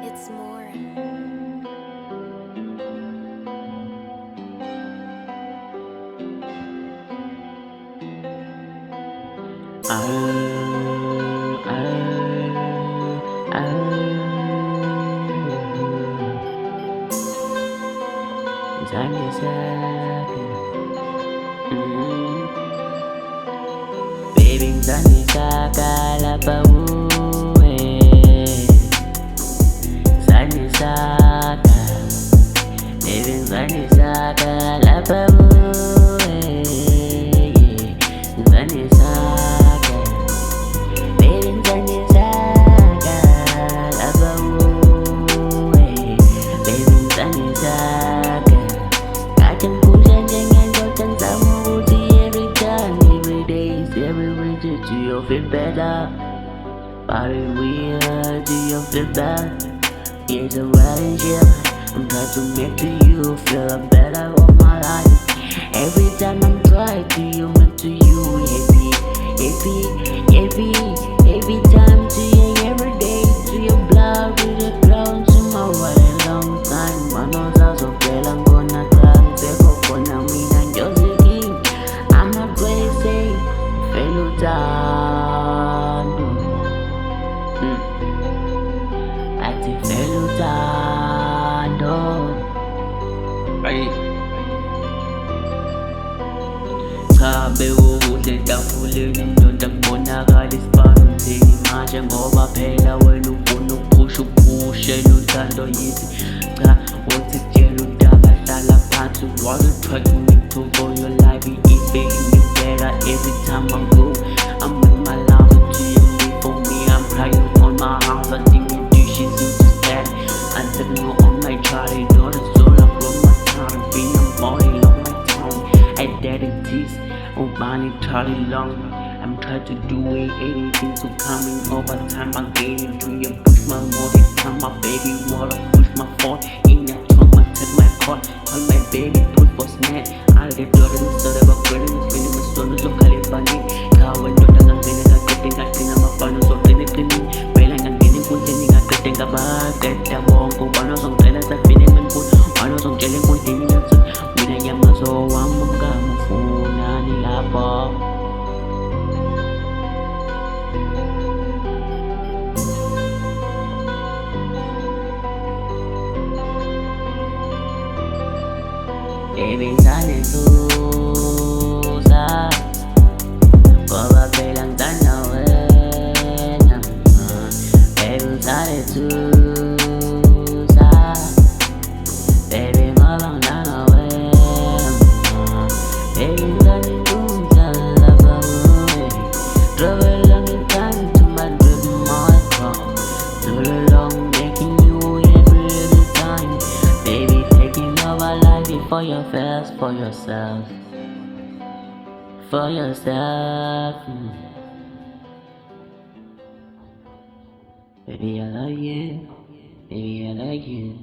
It's more. Baby ngisanesanga lapha kuwe, ngisanesanga. Baby ngisanesanga lapha kuwe, ngisanesanga. Baby ngisanesanga lapha kuwe, baby ngisanesanga. Kade ngikhule njengendoda ngizama ukuthi every time, every day, every way do you feel better? Body weird, do you feel better? It's a relationship, I'm trying to make to you feel better all my life. Every time I'm trying to you make to you happy, happy, happy. Every time to you, every day to your blood, with the clown to my wallet, long time. My nose are so pale, I'm gonna climb, take off on me, and just a king. I'm not crazy, fellow down. Ati fellow down. Right. Chabe ukuhle tafuleni ndoda kubonakala isibambeni manje ngoba phela wena ufuna uphushe nothando yithi cha uthi tshela udaba hlala phansi while you try to make to for your life it is making me better every time I go. I'm in my love to you live for me, I'm crying on my house, I think you do she's into that. I said no on my Charlie, not a soul, I broke my heart, being a body on my tongue. I did it this, oh bunny Charlie long. I'm trying to do it, anything to coming over time. I'm getting to you, push my more time, my baby water, push my phone in your tongue, I take my call, call my baby, put for snap. I'll get daughter instead of a friend, spinning my soul, so call it bunny. Car when you're done, I'm getting, I'm a fan, so clean. Well, I'm getting good, and I'm getting a bag, get the wrong, go one of some tenants, I'm feeling good, one of some jelly with the nuts. With a yammer, so I'm gonna phone, and I'll baby ngisanesanga ngoba phela ngithanda wena. Baby ngisanesanga, baby ngoba ngithanda wena. Baby ngisanesanga lapha kuwe, traveling in time to my dream, my car. Too long making you every little time. Baby taking over life for your first, for yourself, for yourself. Baby I love you, baby I love you.